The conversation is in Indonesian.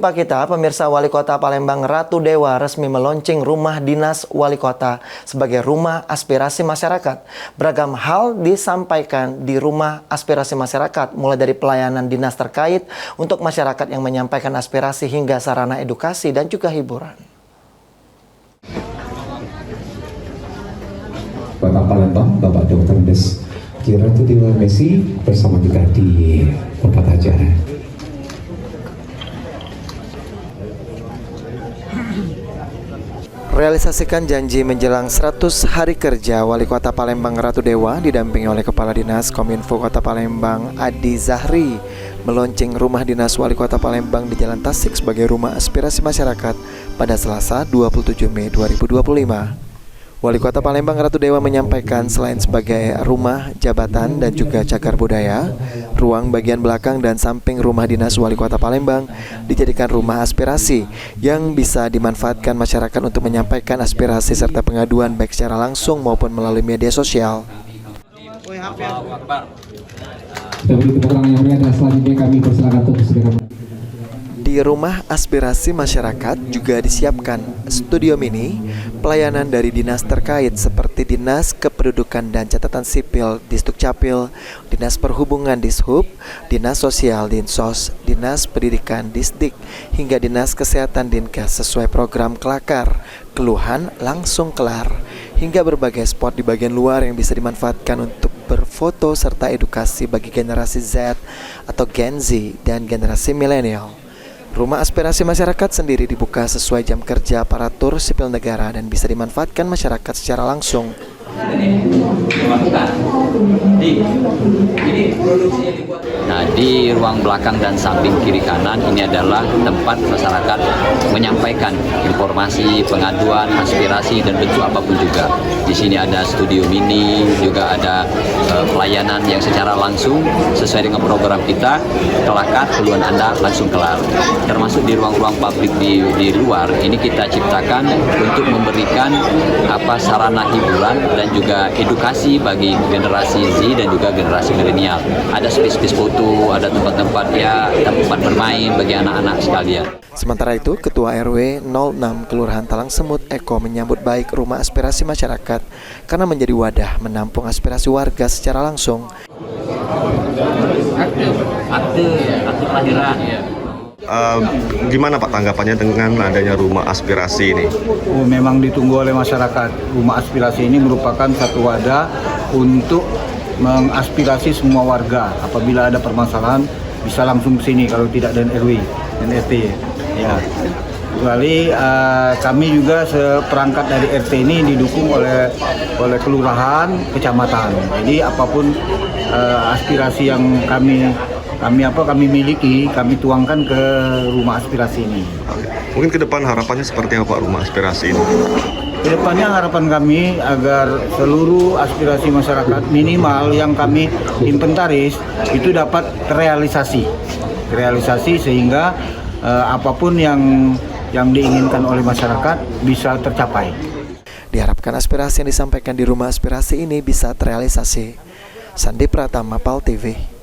jumpa kita, pemirsa. Wali Kota Palembang Ratu Dewa resmi meluncing rumah dinas wali kota sebagai rumah aspirasi masyarakat. Beragam hal disampaikan di rumah aspirasi masyarakat, mulai dari pelayanan dinas terkait untuk masyarakat yang menyampaikan aspirasi hingga sarana edukasi dan juga hiburan. Kota Palembang, Bapak Dr. Des Ratu Dewa Messi bersama kita di tempat acara. Realisasikan janji menjelang 100 hari kerja, Wali Kota Palembang Ratu Dewa didampingi oleh Kepala Dinas Kominfo Kota Palembang Adi Zahri meluncing rumah dinas Wali Kota Palembang di Jalan Tasik sebagai rumah aspirasi masyarakat pada Selasa 27 Mei 2025. Wali Kota Palembang Ratu Dewa menyampaikan selain sebagai rumah jabatan dan juga cagar budaya, ruang bagian belakang dan samping rumah dinas Wali Kota Palembang dijadikan rumah aspirasi yang bisa dimanfaatkan masyarakat untuk menyampaikan aspirasi serta pengaduan baik secara langsung maupun melalui media sosial. Di rumah aspirasi masyarakat juga disiapkan studio mini, pelayanan dari dinas terkait seperti Dinas Kependudukan dan Catatan Sipil Disdukcapil, Dinas Perhubungan Dishub, Dinas Sosial Dinsos, Dinas Pendidikan Disdik, hingga Dinas Kesehatan Dinkes sesuai program Kelakar, keluhan langsung kelar, hingga berbagai spot di bagian luar yang bisa dimanfaatkan untuk berfoto serta edukasi bagi generasi Z atau Gen Z dan generasi milenial. Rumah aspirasi masyarakat sendiri dibuka sesuai jam kerja aparatur sipil negara dan bisa dimanfaatkan masyarakat secara langsung. Nah, di ruang belakang dan samping kiri kanan ini adalah tempat masyarakat menyampaikan informasi, pengaduan, aspirasi dan bentuk apapun juga. Di sini ada studio mini, juga ada pelayanan yang secara langsung sesuai dengan program kita. Kelakar, keluhan Anda langsung kelar. Termasuk di ruang-ruang publik di luar ini kita ciptakan untuk memberikan sarana hiburan dan juga edukasi bagi generasi Z dan juga generasi milenial. Ada space-space foto, ada tempat-tempat tempat bermain bagi anak-anak sekalian. Sementara itu, Ketua RW 06 Kelurahan Talang Semut Eko menyambut baik rumah aspirasi masyarakat karena menjadi wadah menampung aspirasi warga secara langsung. Akte kelahiran. Gimana Pak tanggapannya dengan adanya rumah aspirasi ini? Memang ditunggu oleh masyarakat. Rumah aspirasi ini merupakan satu wadah untuk mengaspirasi semua warga. Apabila ada permasalahan bisa langsung ke sini kalau tidak dan RW dan RT. Ya. Kecuali kami juga seperangkat dari RT ini didukung oleh kelurahan, kecamatan. Jadi apapun aspirasi yang kami miliki, kami tuangkan ke rumah aspirasi ini. Mungkin ke depan harapannya seperti apa rumah aspirasi ini? Kedepannya harapan kami agar seluruh aspirasi masyarakat minimal yang kami inventaris itu dapat terrealisasi sehingga apapun yang diinginkan oleh masyarakat bisa tercapai. Diharapkan aspirasi yang disampaikan di rumah aspirasi ini bisa terrealisasi. Sandi Pratama, PAL TV.